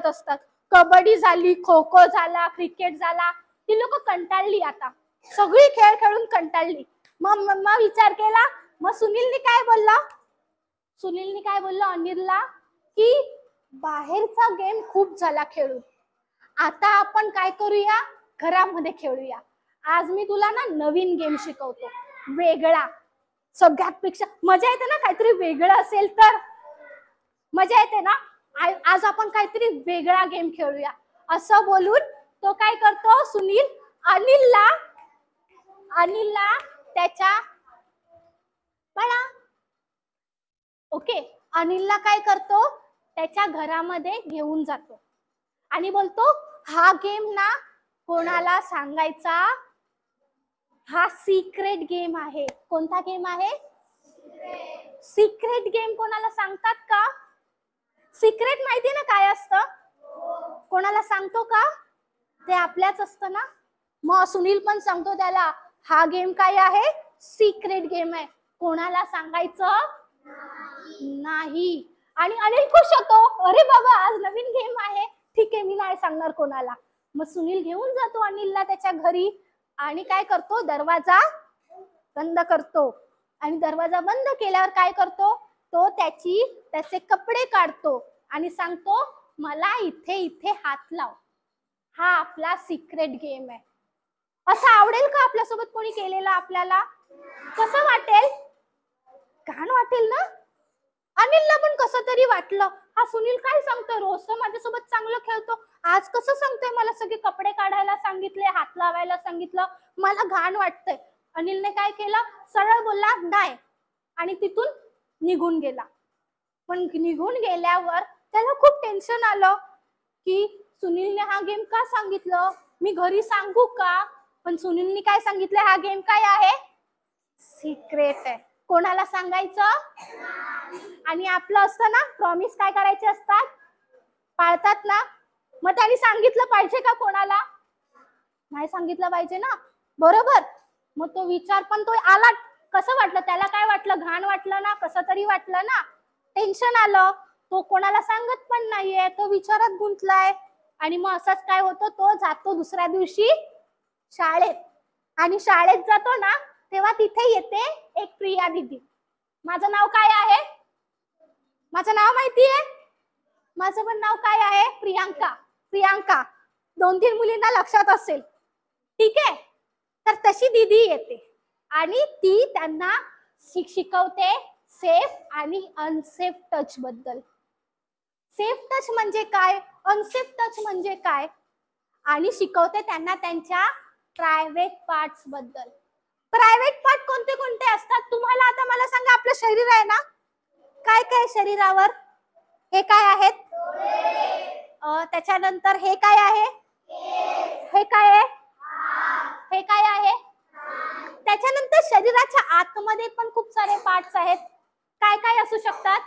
खेळत असतात. कबड्डी झाली, खो खो झाला, क्रिकेट झाला, ती लोक कंटाळली, आता सगळी खेळ खेळून कंटाळली. मग विचार केला, मग सुनीलने काय बोलला अनिलला की बाहेरचा गेम खूप झाला खेळून, आता आपण काय करूया, घरामध्ये खेळूया. आज मी तुला ना नवीन गेम शिकवतो, वेगळा, सगळ्यात पेक्षा मजा येते ना, काहीतरी वेगळं असेल तर मजा येते ना. आज आपण काहीतरी वेगळा गेम खेळूया असं बोलून तो काय करतो, सुनील अनिलला त्याच्या अनिलला काय करतो, त्याच्या घरामध्ये घेऊन जातो आणि बोलतो, हा गेम ना कोणाला सांगायचा, हा सिक्रेट गेम आहे. कोणता गेम आहे? Secret game. कोणाला सांगतात का? सिक्रेट माहिती ना काय असतं? कोणाला सांगतो का? ते आपल्याच असतं ना. मग सुनील पण सांगतो त्याला, हा गेम काय आहे? सिक्रेट गेम आहे, कोणाला सांगायचं नाही. आणि अनिल खुश होतो, अरे बाबा आज नवीन गेम आहे, ठीक आहे मी नाही सांगणार कोणाला. मग सुनील घेऊन जातो अनिलला त्याच्या घरी आणि काय करतो, दरवाजा बंद करतो. आणि दरवाजा बंद केल्यावर काय करतो, तो त्याचे कपडे काढतो आणि सांगतो, मला इथे इथे हात लाव, हा आपला सिक्रेट गेम आहे. असं आवडेल का आपल्यासोबत कोणी केलेलं? आपल्याला कसं वाटेल? घाण वाटेल ना. अनिलला पण कसं तरी वाटलं, हा सुनील काय सांगतोय, रोज तर माझ्यासोबत चांगलं खेळतो, आज कसं सांगतोय मला सगळे कपडे काढायला सांगितले, हात लावायला सांगितलं, मला घाण वाटतंय. अनिलने काय केलं, सरळ बोलला नाही आणि तिथून निघून गेला. पण निघून गेल्यावर त्याला खूप टेन्शन आलं की सुनीलने हा गेम का सांगितलं, मी घरी सांगू का? पण सुनीलने काय सांगितलं, हा गेम काय आहे? सिक्रेट आहे, कोणाला सांगायचं. आणि आपलं असतं ना, प्रॉमिस काय करायचे असतात, पाळतात ना. मग त्यांनी सांगितलं पाहिजे का कोणाला? नाही सांगितलं पाहिजे ना, बरोबर. मग तो विचार पण तो आला, कसं वाटलं त्याला, काय वाटलं, घाण वाटलं ना, कसं तरी वाटलं ना, टेन्शन आलं. तो कोणाला सांगत पण नाहीये, तो विचारात गुंतलाय. आणि मग असंच काय होतं, तो जातो दुसऱ्या दिवशी शाळेत. आणि शाळेत जातो ना, तेव्हा तिथे येते एक प्रिया दीदी. माझं नाव काय आहे? माझं नाव माहितीये? माझं पण नाव काय आहे? प्रियांका. 2-3 मुलींना लक्षात असेल, ठीक आहे. तर तशी दीदी येते आणि ती त्यांना शिकवते सेफ आणि अनसेफ टच बद्दल. सेफ टच म्हणजे काय, अनसेफ टच म्हणजे काय, आणि शिकवते त्यांना त्यांच्या प्रायव्हेट पार्ट्स बद्दल. प्रायव्हेट पार्ट कोणते कोणते असतात तुम्हाला? आता मला सांगा, आपलं शरीर आहे ना, काय काय शरीरावर? हे काय आहेत? त्याच्यानंतर हे काय आहे? हे काय आहे? हे काय आहे? त्याच्यानंतर शरीराच्या आतमध्ये पण खूप सारे पार्ट्स आहेत. काय काय असू शकतात?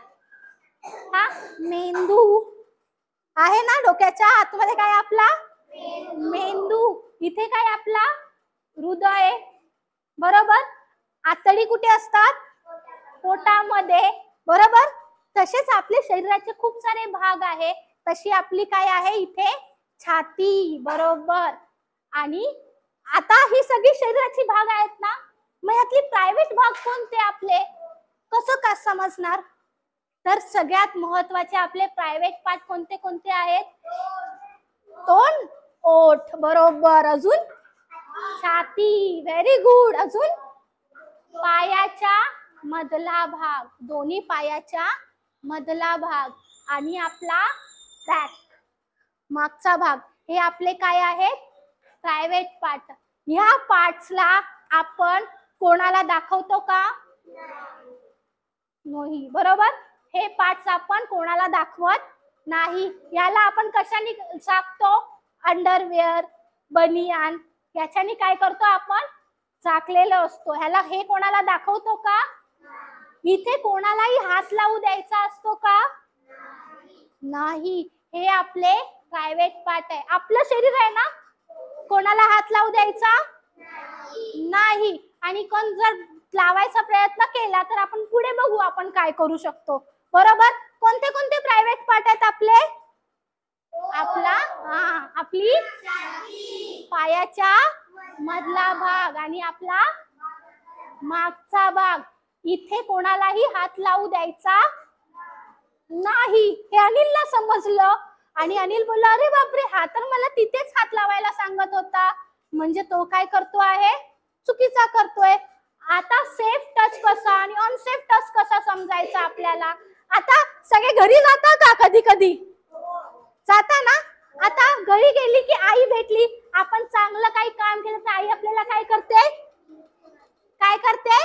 हा, मेंदू आहे ना, डोक्याच्या आतमध्ये काय आपला मेंदू. इथे काय आपला हृदय, बरोबर. आतडी कुठे असतात? पोटामध्ये, बरोबर. तसेच आपले शरीराचे खूप सारे भाग आहे. तशी आपली काय आहे इथे? छाती, बरोबर. आणि आता ही सगळी शरीराची भाग आहेत ना, मग यातली प्रायव्हेट भाग कोणते आपले, कसं का समजणार? तर सगळ्यात महत्वाचे आपले प्रायव्हेट पार्ट कोणते कोणते आहेत? तोंड, ओठ, बरोबर. अजून छाती, व्हेरी गुड. अजून पायाच्या मधला भाग, दोन्ही पायाच्या मधला भाग, आणि आपला बॅक, मागचा भाग, हे आपले काय आहेत? Private part. ह्या पार्ट्सला आपण कोणाला दाखवतो का? नाही, बरोबर. हे पार्ट्स आपण कोणाला दाखवत नाही. याला आपण कशाने झाकतो? अंडरवेअर, बनियान, याच्याने काय करतो आपण? झाकलेलं असतो. ह्याला हे कोणाला दाखवतो का? इथे कोणालाही हात लावू द्यायचा असतो का? नाही. हे आपले प्रायव्हेट पार्ट आहे. आपलं शरीर आहे ना, कोणाला हात लावू द्यायचा नाही. आणि कोण जर लावायचा प्रयत्न केला तर आपण पुढे बघू आपण काय करू शकतो, बरोबर. कोणते कोणते प्रायव्हेट पार्ट आहेत आपले? आपली पायाच्या मधला भाग आणि आपला मागचा भाग, इथे कोणालाही हात लावू द्यायचा नाही. हे अनिलला समजलं आणि अनिल बोलला, अरे बापरे, हा तर मला तिथेच हात लावायला सांगत होता. म्हणजे तो काय करतो आहे, चुकीचा करतोय. आता सेफ टच कसा आणि अनसेफ टच कसा समजायचा आपल्याला. आता सगळे घरी जाता का, कधी कधी जाता ना. आता घरी गेली की आई भेटली, आपण चांगलं काही काम केलं तर आई आपल्याला काय करते, काय करते,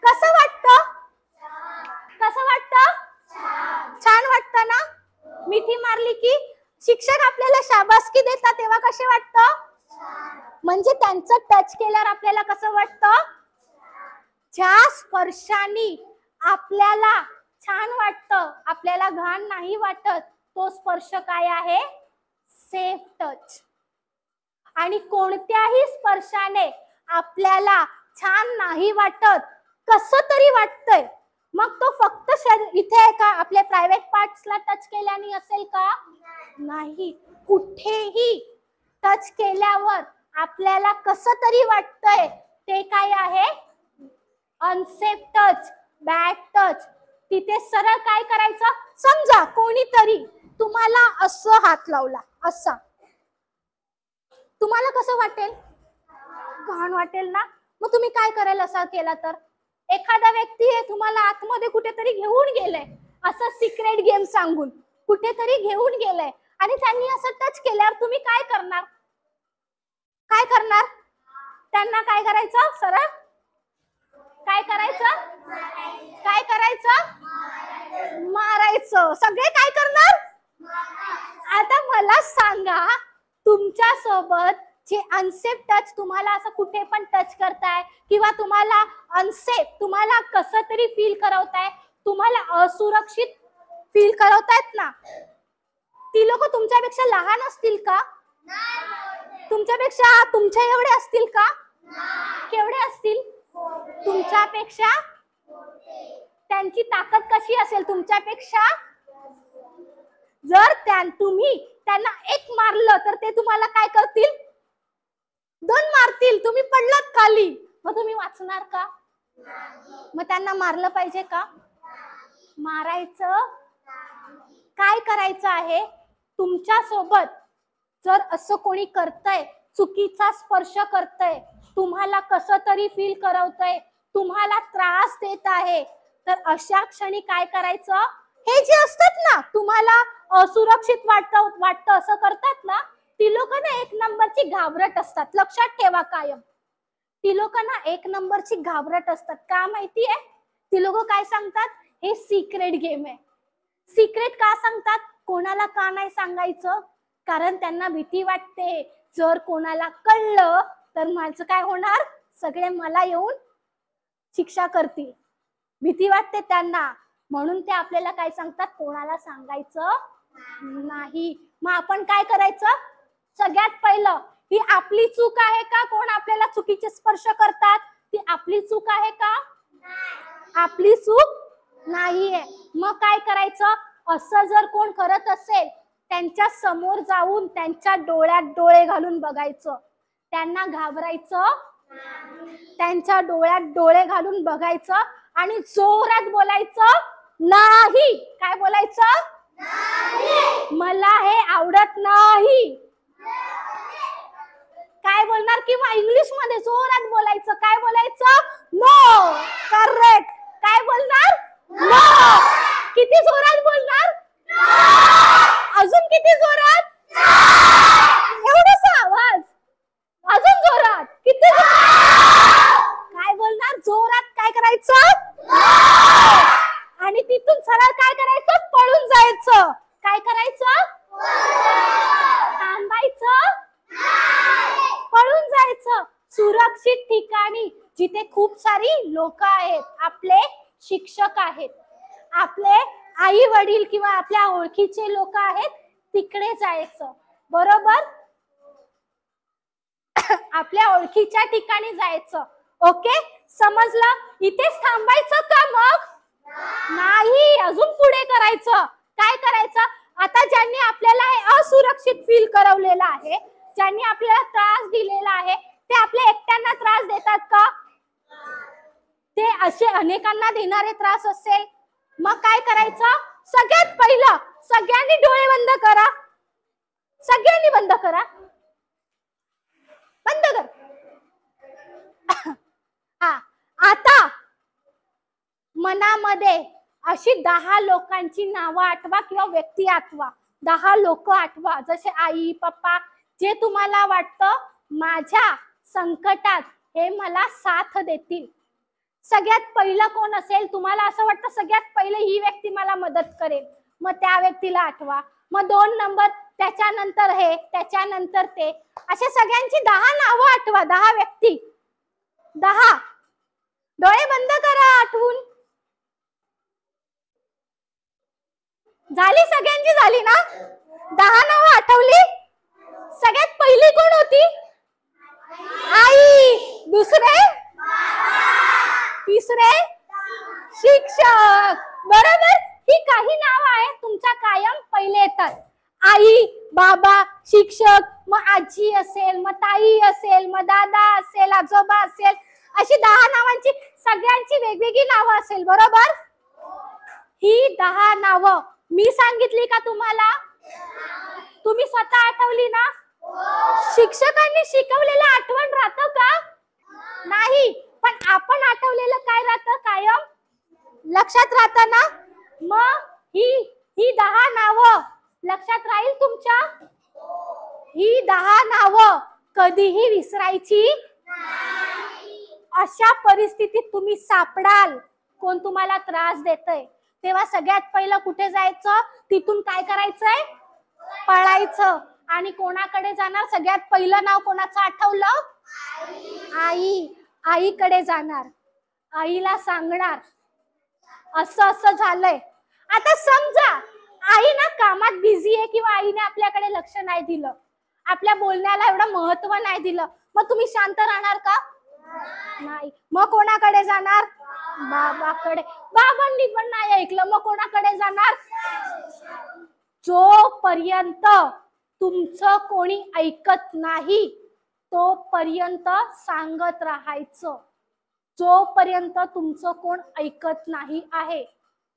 कसं वाटतं, कसं वाटतं, छान वाटतं ना. मिठी मारली की शिक्षक आपल्याला शाबासकी देतात तेव्हा कसे वाटतं, म्हणजे त्यांचं टच केल्यावर आपल्याला कसं वाटतं, ज्या स्पर्शाने आपल्याला छान वाटतं, आपल्याला घाण नाही वाटत, तो स्पर्श काय आहे, सेफ टच. आणि कोणत्याही स्पर्शाने आपल्याला छान नाही वाटत, कसं तरी वाटतंय, मग तो फक्त इथे आहे का, आपल्या प्रायव्हेट पार्ट्सला टच केल्याने असेल का, नाही. कुठेही टच केल्यावर आपल्याला कसं तरी वाटतंय, ते काय आहे, अनसेफ टच, बॅड टच. तिथे सरळ काय करायचं, समजा कोणीतरी तुम्हाला असं हात लावला, असा, तुम्हाला कसं वाटेल, घाण वाटेल ना. मग तुम्ही काय कराल असा केला तर. एखादा व्यक्ती आहे तुम्हाला आतमध्ये कुठेतरी घेऊन गेलाय, असं सिक्रेट गेम सांगून कुठेतरी घेऊन गेलाय आणि त्यांनी असं टच केल्यावर तुम्ही काय करणार, काय करणार, त्यांना काय करायचं, सरळ काय करायचं, काय करायचं, मारायचं. सगळे काय करणार. आता मला सांगा, तुमच्या सोबत जे अनसेफ टच, तुम्हाला असं कुठे पण टच करताय किंवा तुम्हाला अनसेफ, तुम्हाला कसं तरी फील करवताय, तुम्हाला असुरक्षित फील करवतायत ना, ती लोक तुमच्यापेक्षा लहान असतील का, तुमच्यापेक्षा तुमच्या एवढे असतील का, केवढे असतील, तुमच्यापेक्षा. त्यांची ताकद कशी असेल, तुमच्यापेक्षा. जर तुम्ही त्यांना एक मारलं तर ते तुम्हाला काय करतील, दोन मारतील, तुम्ही पडलात खाली, मग तुम्ही वाचणार का, मग त्यांना मारलं पाहिजे का, मारायचं. काय करायचं आहे, तुमच्या सोबत जर असं कोणी करतंय, चुकीचा स्पर्श करतंय, तुम्हाला कसं तरी फील करवतंय, तुम्हाला त्रास देत आहे, तर अशा क्षणी काय करायचं, हे जे असतात ना, तुम्हाला असुरक्षित वाटतं असं करतात ना, ती लोक ना एक नंबरची घाबरट असतात. लक्षात ठेवा कायम, ती लोक ना एक नंबरची घाबरट असतात. का माहितीये, ती लोक काय सांगतात, हे सिक्रेट गेम आहे. सिक्रेट का सांगतात, कोणाला का नाही सांगायचं, कारण त्यांना भीती वाटते, जर कोणाला कळलं तर माझं काय होणार, सगळे मला येऊन शिक्षा करतील, भीती वाटते त्यांना, म्हणून ते आपल्याला काय सांगतात, कोणाला सांगायचं नाही. मग आपण काय करायचं, सगळ्यात पहिलं, ही आपली चूक आहे का, कोण आपल्याला चुकीचे स्पर्श करतात, ती आपली चूक आहे का, आपली चूक नाहीये. मग काय करायचं, असं जर कोण करत असेल, त्यांच्या समोर जाऊन त्यांच्या डोळ्यात डोळे घालून बघायचं, त्यांना घाबरायचं, त्यांच्या डोळ्यात डोळे घालून बघायचं आणि जोरात बोलायचं नाही. काय बोलायचं, नाही, मला हे आवडत नाही. काय बोलणार, किंवा इंग्लिश मध्ये जोरात बोलायचं, काय बोलायचं, नो. करेक्ट. काय बोलणार, नो. किती जोरात बोलणार, अजून किती जोरात, एवढासा आवाज, अजून जोरात, किती काय बोलणार, जोरात काय करायचं, आणि तिथून सरळ काय करायचं, पळून जायचं. काय करायचं, थांबायचं, पळून जायचं. सुरक्षित ठिकाणी जिथे खूप सारी लोक आहेत, आपले शिक्षक आहेत, आपले आई वडील किंवा आपल्या ओळखीचे लोक आहेत, तिकडे जायचं. बरोबर, आपल्या ओळखीच्या ठिकाणी जायचं. ओके, समजलं. इथेच थांबायचं का, मग नाही, अजून पुढे करायचं. काय करायचं, आता ज्यांनी आपल्याला हे असुरक्षित फील करवलेलं आहे, ज्यांनी आपल्याला त्रास दिलेला आहे, ते आपल्या एकट्यांना त्रास देतात का? ते असे अनेकांना देणारे त्रास असेल, मग काय करायचं? सगळ्यात पहिलं सगळ्यांनी डोळे बंद करा. सगळ्यांनी बंद करा. बंद कर. हा, आता मनामध्ये अशी 10 लोकांची नावं आठवा किंवा व्यक्ती आठवा. 10 लोक आठवा, जसे आई, पप्पा, जे तुम्हाला वाटतं माझ्या संकटात हे मला साथ देतील. सगळ्यात पहिलं कोण असेल? तुम्हाला असं वाटतं सगळ्यात पहिले ही व्यक्ती मला मदत करेल, मग त्या व्यक्तीला आठवा. मग 2 नंबर, त्याच्यानंतर हे, त्याच्यानंतर ते, अशा सगळ्यांची 10 नावं आठवा. 10 व्यक्ती, 10. डोळे बंद करा आठवून. झाली? सगळ्यांची झाली ना? 10 नावं आठवली? सगळ्यात पहिली कोण होती? आई. दुसरे? तिसरे? शिक्षक. बरोबर. ही काही नावं आहेत तुमच्या कायम पहिले येतात. आई, बाबा, शिक्षक, मग आजी असेल, मग ताई असेल, मग दादा असेल, आजोबा असेल, अशी 10 नावांची सगळ्यांची वेगवेगळी नावं असेल. बरोबर. ही 10 नावं मी सांगितली का तुम्हाला? तुम्ही स्वतः आठवली ना? शिक्षकांनी शिकवलेलं आठवण राहतं का? नाही. पण आपण आठवलेलं काय राहतं? कायम लक्षात राहतं ना? मग ही 10 नावं लक्षात राहील तुमच्या? ही 10 नावं कधीही विसरायची नाही. अशा परिस्थितीत तुम्ही सापडाल कोण तुम्हाला त्रास देतंय, तेव्हा सगळ्यात पहिलं कुठे जायचं? तिथून काय करायचंय? पळायचं. आणि कोणाकडे जाणार? सगळ्यात पहिलं नाव कोणाचं आठवलं? आई. आईकडे जाणार. आईला सांगणार असं असं झालंय. आता समजा आई ना कामात बिझी आहे किंवा आईने आपल्याकडे लक्ष नाही दिलं, आपल्या बोलण्याला एवढं महत्व नाही दिलं, मग तुम्ही शांत राहणार का? नाही. मग कोणाकडे जाणार? बाबाकडे. बाबांनी पण नाही ऐकलं, मग कोणाकडे जाणार? जोपर्यंत तुमचं कोणी ऐकत नाही तोपर्यंत सांगत राहायचं. जोपर्यंत तुमचं कोण ऐकत नाही आहे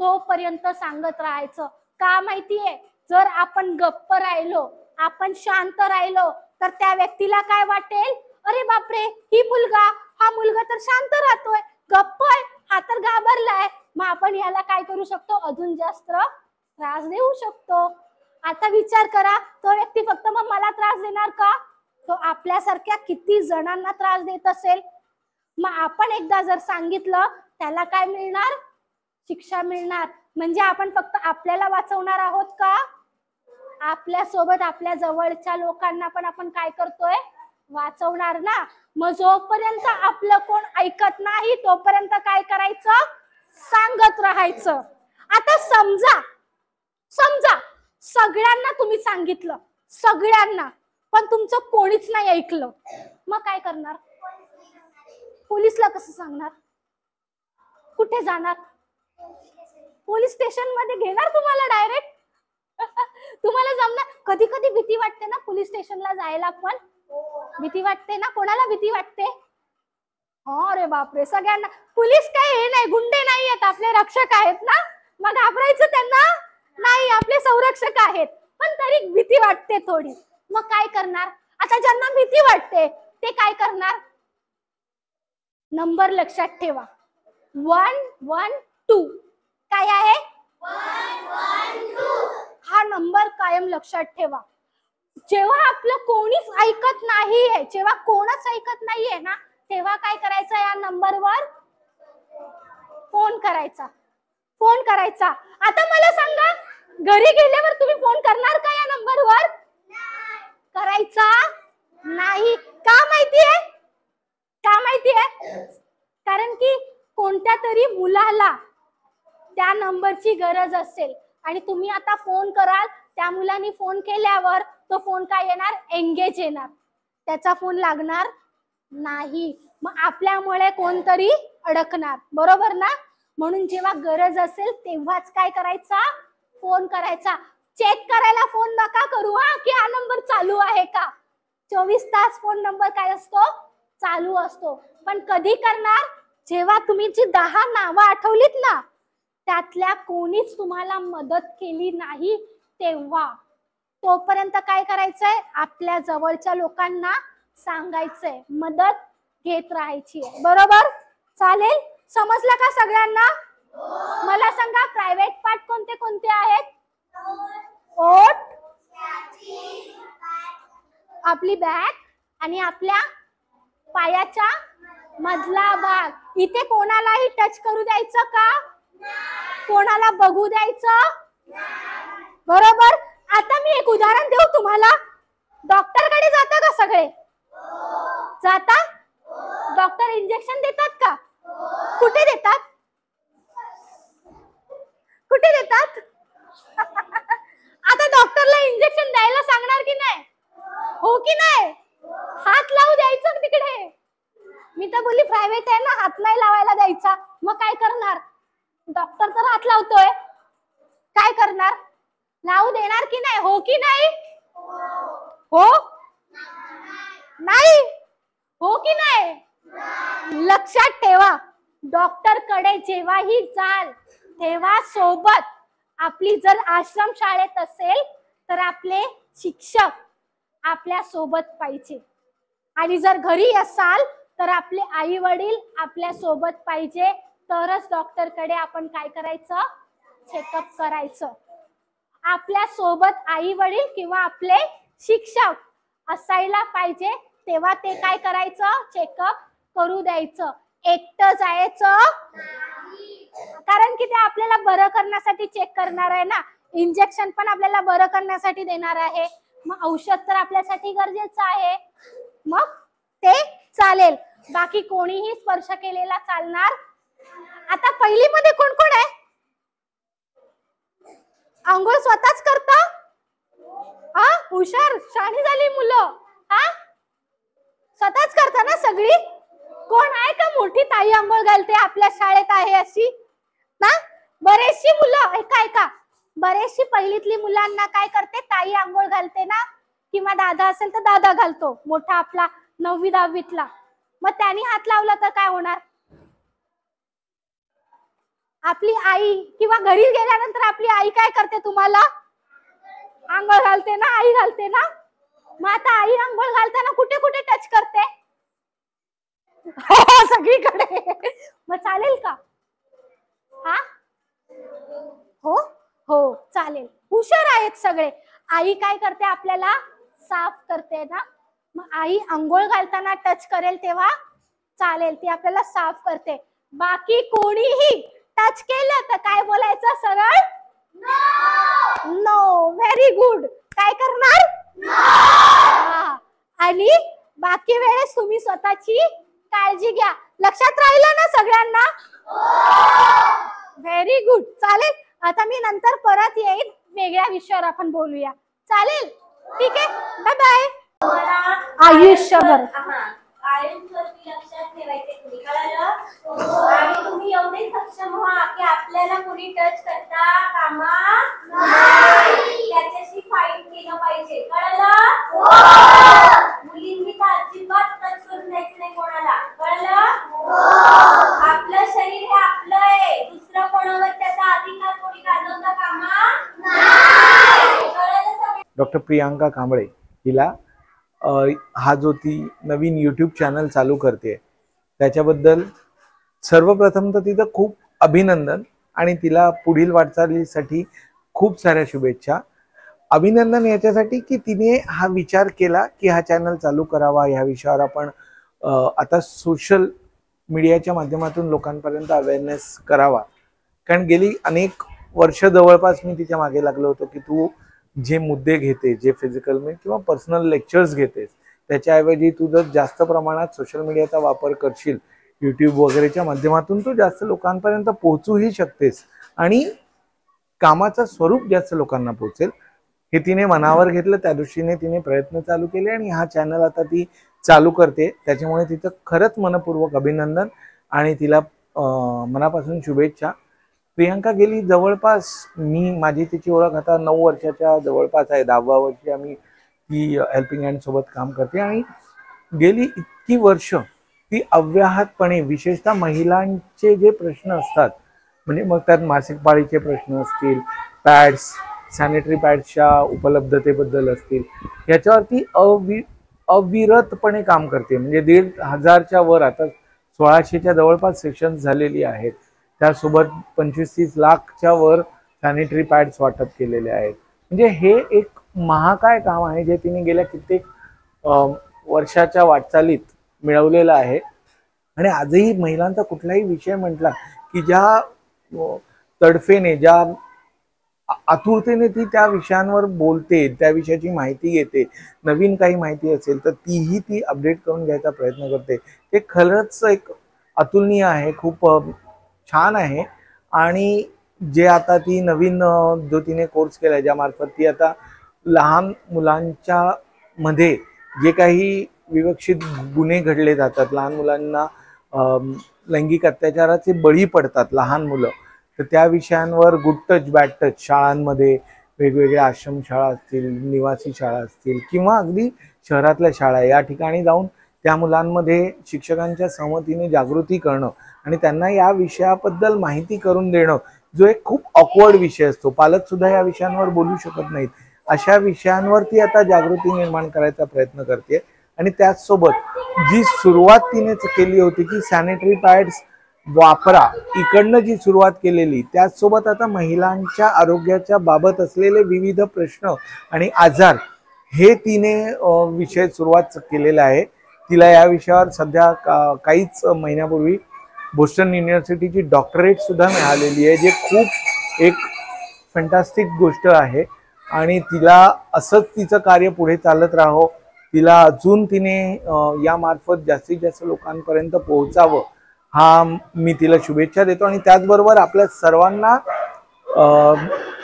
तोपर्यंत सांगत राहायचं. का माहितीये? जर आपण गप्प राहिलो, आपण शांत राहिलो, तर त्या व्यक्तीला काय वाटेल? अरे बापरे, हा मुलगा तर शांत राहतोय, गप्प आहे, हा तर घाबरलाय. मग आपण ह्याला काय करू शकतो? अजून जास्त त्रास देऊ शकतो. आता विचार करा, तो व्यक्ती फक्त मग मला त्रास देणार का? तो आपल्यासारख्या किती जणांना त्रास देत असेल. मग आपण एकदा जर सांगितलं, त्याला काय मिळणार? शिक्षा मिळणार. म्हणजे आपण फक्त आपल्याला वाचवणार आहोत का? आपल्या सोबत आपल्या जवळच्या लोकांना पण आपण काय करतोय? वाचवणार ना. मग जोपर्यंत आपलं कोण ऐकत नाही तोपर्यंत काय करायचं? सांगत राहायचं. आता समजा सगळ्यांना तुम्ही सांगितलं, सगळ्यांना, पण तुमचं कोणीच नाही ऐकलं, मग काय करणार? पोलिसला कसं सांगणार? कुठे जाणार? पोलीस स्टेशन मध्ये घेणार तुम्हाला डायरेक्ट? तुम्हाला जमणार? कधी कधी भीती वाटते ना पोलीस स्टेशनला जायला, पण भीती वाटते ना. कोणाला भीती वाटते? अरे बापरे, सगळ्यांना. पोलीस काय हे नाही, गुंडे नाही आहेत, आपले रक्षक आहेत ना, मग घाबरायचं त्यांना नाही, आपले संरक्षक आहेत. पण तरी भीती वाटते थोडी. मग काय करणार? आता ज्यांना भीती वाटते ते काय करणार? नंबर लक्षात ठेवा. 112 काय आहे? 112. हा नंबर कायम लक्षात ठेवा. जेव्हा आपलं कोणीच ऐकत नाहीये, जेव्हा कोणच ऐकत नाहीये ना, तेव्हा काय करायचं? या नंबरवर फोन करायचा. फोन करायचा. आता मला सांगा, घरी गेल्यावर तुम्ही फोन करणार का या नंबरवर? करायचा नाही. का माहितीये? का माहितीये? कारण की कोणत्या तरी मुलाला त्या नंबरची गरज असेल आणि तुम्ही आता फोन कराल, त्या मुलांनी फोन केल्यावर तो फोन काय येणार? एंगेज येणार. त्याचा फोन लागणार नाही. मग आपल्यामुळे कोणतरी अडकणार. बरोबर ना? म्हणून जेव्हा गरज असेल तेव्हाच काय करायचा? फोन करायचा. चेक करायला फोन नका करू हा की हा नंबर चालू आहे का. 24 तास फोन नंबर काय असतो, चालू असतो. पण कधी करणार, जेव्हा तुम्ही जी 10 नावं आठवलीत ना, त्यातल्या कोणीच तुम्हाला मदत केली नाही तेव्हा, तोपर्यंत काय करायचंय, आपल्या जवळच्या लोकांना सांगायचंय, मदत घेत राहायची. बरोबर, चालेल. समजलं का सगळ्यांना? मला सांगा, प्रायव्हेट पार्ट कोणते कोणते आहेत? ओठ, आपली बॅक आणि आपल्या पायाच्या मधला भाग. इथे कोणालाही टच करू द्यायचं का? कोणाला बघू द्यायचं? बरोबर. आता मी एक उदाहरण देऊ तुम्हाला. डॉक्टर कडे जाता का सगळे? जाता? डॉक्टर इंजेक्शन देतात का? कुठे देतात? कुठे देतात? आता डॉक्टरला इंजेक्शन द्यायला सांगणार की नाही? हो की नाही? हात लावू द्यायचं तिकडे. मी तर बोलली प्रायव्हेट आहे ना, हात नाही लावायला द्यायचा. मग काय करणार? डॉक्टर तर हात लावतोय, काय करणार? लावू देणार की नाही? हो की नाही? हो नाही? हो की नाही? लक्षात ठेवा, डॉक्टर कडे जेव्हाही जाल तेव्हा सोबत आपली, जर आश्रम शाळेत असेल तर आपले शिक्षक आपल्या सोबत पाहिजे, आणि जर घरी असाल तर आपले आई वडील आपल्या सोबत पाहिजे. तरच डॉक्टर कडे आपण काय करायचं, चेकअप करायचं. आपल्या सोबत आई वडील किंवा आपले शिक्षक असायला पाहिजे, तेव्हा ते काय करायचं, चेकअप करू द्यायचं. एकटं जायचं, कारण की ते आपल्याला बरं करण्यासाठी चेक करणार आहे ना. इंजेक्शन पण आपल्याला बरं करण्यासाठी देणार आहे, मग औषध तर आपल्यासाठी गरजेचं आहे, मग ते चालेल. बाकी कोणीही स्पर्श केलेला चालणार. आता पहिली मध्ये कोण कोण आहे? आंघोळ स्वतःच करता? हा, हुशार शाणी झाली मुलं. हा, स्वतःच करता ना सगळी? कोण आहे का मोठी ताई आंघोळ घालते आपल्या शाळेत आहे अशी ना? बरेचशी मुलं ऐका, बरेचशी पहिलीतली मुलांना काय करते, ताई आंघोळ घालते ना, किंवा दादा असेल तर दादा घालतो, मोठा आपला 9वी 10वीतला. मग त्यांनी हात लावला तर काय होणार? आपली आई, किंवा घरी गेल्यानंतर आपली आई काय करते, तुम्हाला आंघोळ घालते ना, आई घालते ना. मग आता आई आंघोळ घालताना कुठे कुठे टच करते? सगळीकडे. मग चालेल का? हा, हो हो चालेल. हुशार आहेत सगळे. आई काय करते, आपल्याला साफ करते ना. मग आई आंघोळ घालताना टच करेल तेव्हा चालेल, ती आपल्याला साफ करते. बाकी कोणीही टच केलं तर काय बोलायचं, सरळ नो. Very good. काय करणार? आणि बाकी वेळेस तुम्ही स्वतःची काळजी घ्या. लक्षात राहिलं ना सगळ्यांना? Very good. चालेल. आता मी नंतर परत येईन, वेगळ्या विषयावर आपण बोलूया. चालेल? ठीक आहे. Bye bye. आयुष्यभर आयुष्यावरती लक्षात ठेवायचे तुम्ही, कळलं? आणि तुम्ही एवढे सक्षम व्हा की आपल्याला कोणी टच करता कामा नाही, त्याच्याशी फाईट केलं पाहिजे, कळलं? मुलींनी तर अजिबात टच करून द्यायचं नाही कोणाला, कळलं? आपलं शरीर हे आपलं आहे, दुसरं कोणावर त्याचा अधिकार कोणी गाजवता कामा नाही, कळलं? डॉक्टर प्रियांका कांबळे हिला हा जो ती नवीन यूट्यूब चॅनल चालू करते त्याच्याबद्दल सर्वप्रथम तर तिचं खूप अभिनंदन, आणि तिला पुढील वाटचालीसाठी खूप साऱ्या शुभेच्छा. अभिनंदन याच्यासाठी की तिने हा विचार केला की हा चॅनल चालू करावा, ह्या विषयावर आपण आता सोशल मीडियाच्या माध्यमातून लोकांपर्यंत अवेअरनेस करावा. कारण गेली अनेक वर्ष जवळपास मी तिच्या मागे लागलो होतो की तू जे मुद्दे घेते, जे फिजिकल किंवा पर्सनल लेक्चर्स घेतेस, त्याच्याऐवजी तू जर जास्त प्रमाणात सोशल मीडियाचा वापर करशील, यूट्यूब वगैरेच्या माध्यमातून तू जास्त लोकांपर्यंत पोहोचूही शकतेस आणि कामाचं स्वरूप जास्त लोकांना पोहोचेल. हे तिने मनावर घेतलं, त्या दृष्टीने तिने प्रयत्न चालू केले आणि हा चॅनल आता ती चालू करते. त्याच्यामुळे तिचं खरंच मनपूर्वक अभिनंदन आणि तिला मनापासून शुभेच्छा. प्रियांका गेली जवळपास, माझी तिची ओळख आता 9 वर्षाच्या जवळपास आहे, 10व्या वर्षी आम्ही ती हेल्पिंग हँड सोबत काम करते आणि गेली इतकी वर्ष ती अव्याहतपणे, विशेषतः महिलांचे जे प्रश्न असतात, म्हणजे मग त्यात मासिक पाळीचे प्रश्न असतील, पॅड्स, सॅनिटरी पॅड्सच्या उपलब्धतेबद्दल असतील, याच्यावरती अविरतपणे काम करते. म्हणजे 1,500च्या वर, आता 1600च्या जवळपास सेशन्स झालेली आहेत. त्यासोबत 25-30 लाखच्या वर सॅनिटरी पॅड्स वाटप केलेले आहेत. म्हणजे हे एक महाकाय काम आहे जे तिने गेल्या कित्येक वर्षाच्या वाटचालीत मिळवलेलं आहे. आणि आजही महिलांचा कुठलाही विषय म्हटला की ज्या तडफेने, ज्या आतुरतेने ती त्या विषयांवर बोलते, त्या विषयाची माहिती घेते, नवीन काही माहिती असेल तर तीही ती अपडेट करून घ्यायचा प्रयत्न करते. ते खरंच एक अतुलनीय आहे, खूप छान आहे. आणि जे आता ती नवीन जो तिने कोर्स केला, ज्या मार्फत ती आता लहान मुलांच्या मध्ये जे काही विवक्षित गुन्हे घडले जातात, लहान मुलांना लैंगिक अत्याचाराचे बळी पडतात लहान मुलं, तर त्या विषयांवर गुड टच बॅड टच शाळांमध्ये, वेगवेगळ्या आश्रमशाळा असतील, निवासी शाळा असतील किंवा अगदी शहरातल्या शाळा, या ठिकाणी जाऊन त्या मुलांमध्ये शिक्षकांच्या सहमतीने जागृती करणं आणि त्यांना या विषयाबद्दल माहिती करून देणं, जो एक खूप ऑकवर्ड विषय असतो, पालक सुद्धा या विषयांवर बोलू शकत नाहीत, अशा विषयांवर ती आता जागृती निर्माण करायचा प्रयत्न करते. आणि त्याचसोबत जी सुरुवात तिने केली होती की सॅनिटरी पॅड्स वापरा, इकडनं जी सुरुवात केलेली, त्याचसोबत आता महिलांच्या आरोग्याच्या बाबत असलेले विविध प्रश्न आणि आजार, हे तिने विषय सुरुवात केलेला आहे. तिला या विषयावर सध्या काहीच महिन्यापूर्वी बोस्टन युनिव्हर्सिटीची डॉक्टरेट सुद्धा मिळालेली आहे, जे खूप एक फॅन्टास्टिक गोष्ट आहे. आणि तिला असंच तिचं कार्य पुढे चालत राहो, तिला अजून तिने यामार्फत जास्तीत जास्त लोकांपर्यंत पोहोचावं, हा मी तिला शुभेच्छा देतो. आणि त्याचबरोबर आपल्या सर्वांना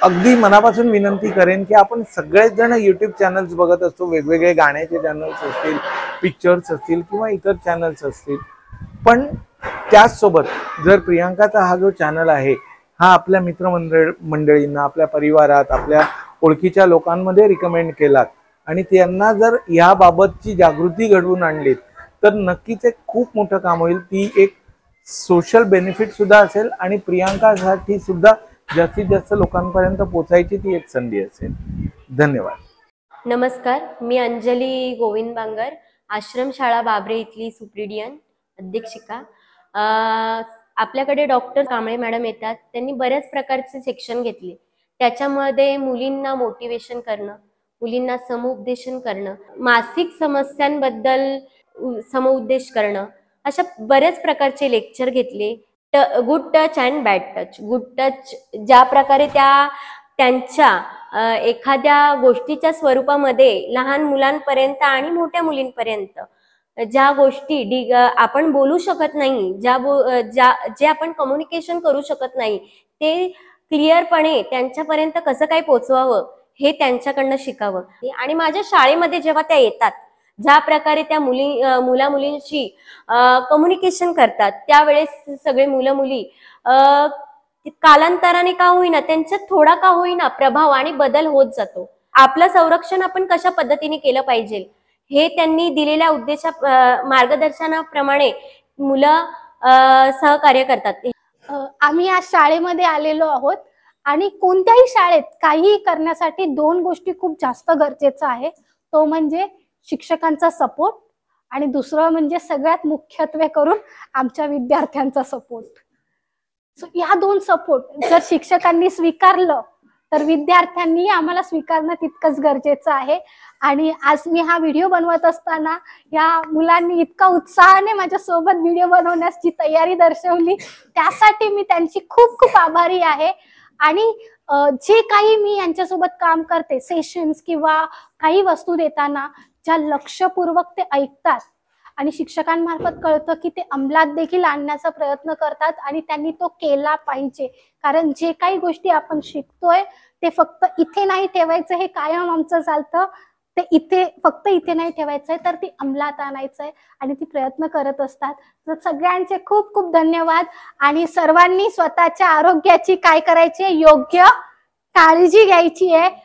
अगदी मनापासून विनंती करेन की आपण सगळेच जण यूट्यूब चॅनल्स बघत असतो, वेगवेगळे गाण्याचे चॅनल्स असतील, पिक्चर्स असतील किंवा इतर चॅनल्स असतील, पण त्याचसोबत जर प्रियांकाचा हा जो चॅनल आहे हा आपल्या मित्रमंडळींना, आपल्या परिवारात, आपल्या ओळखीच्या लोकांमध्ये रिकमेंड केलात आणि त्यांना जर याबाबतची जागृती घडवून आणलीत तर नक्कीच एक खूप मोठं काम होईल. ती एक सोशल बेनिफिट सुद्धा असेल आणि प्रियांकासाठी सुद्धा जास्तीत जास्त लोकांपर्यंत पोहोचायची ती एक संधी असेल. धन्यवाद. नमस्कार, मी अंजली गोविंद बांगर, आश्रमशाळा बाबरे इथली सुप्रिडियन अध्यक्षिका. आपल्याकडे डॉक्टर कांबळे मॅडम येतात, त्यांनी बऱ्याच प्रकारचे सेक्शन घेतले. त्याच्यामध्ये मुलींना मोटिवेशन करणं, मुलींना समुपदेशन करणं, मासिक समस्यांबद्दल समुपदेश करणं, अशा बऱ्याच प्रकारचे लेक्चर घेतले. Good touch and bad touch. Good touch ज्या प्रकारे त्यांच्या एखाद्या गोष्टीच्या स्वरूपामध्ये लहान मुलांपर्यंत आणि मोठ्या मुलींपर्यंत ज्या गोष्टी आपण बोलू शकत नाही, जे आपण कम्युनिकेशन करू शकत नाही, ते क्लिअरपणे त्यांच्यापर्यंत कसं काय पोहोचवावं हे त्यांच्याकडनं शिकावं. आणि माझ्या शाळेमध्ये जेव्हा त्या येतात, ज्या प्रकारे त्या मुला मुलींशी कम्युनिकेशन करतात, त्यावेळेस सगळे मुलं मुली कालांतराने का होईना, त्यांच्यात थोडा का होईना प्रभाव आणि बदल होत जातो. आपलं संरक्षण आपण कशा पद्धतीने केलं पाहिजे हे त्यांनी दिलेल्या मार्गदर्शनाप्रमाणे मुलं सहकार्य करतात. आम्ही आज शाळेमध्ये आलेलो आहोत आणि कोणत्याही शाळेत काही करण्यासाठी 2 गोष्टी खूप जास्त गरजेचं आहे. तो म्हणजे शिक्षकांचा सपोर्ट आणि दुसरं म्हणजे सगळ्यात मुख्यत्वे करून आमच्या विद्यार्थ्यांचा सपोर्ट. सो या 2 सपोर्ट जर शिक्षकांनी स्वीकारलं तर विद्यार्थ्यांनी आम्हाला स्वीकारणं तितकंच गरजेचं आहे. आणि आज मी हा व्हिडिओ बनवत असताना या मुलांनी इतका उत्साहाने माझ्यासोबत व्हिडिओ बनवण्याची तयारी दर्शवली, त्यासाठी मी त्यांची खूप खूप आभारी आहे. आणि जे काही मी यांच्यासोबत काम करते, सेशन्स किंवा काही वस्तू देताना ज्या लक्षपूर्वक ते ऐकतात आणि शिक्षकांमार्फत कळतं की ते अंमलात देखील आणण्याचा प्रयत्न करतात आणि त्यांनी तो केला पाहिजे. कारण जे काही गोष्टी आपण शिकतोय ते फक्त इथे नाही ठेवायचं, हे कायम आमचं चालतं. ते इथे फक्त इथे नाही ठेवायचंय, तर ती अंमलात आणायचंय आणि ती प्रयत्न करत असतात. तर सगळ्यांचे खूप खूप धन्यवाद. आणि सर्वांनी स्वतःच्या आरोग्याची काय करायची, योग्य काळजी घ्यायची आहे.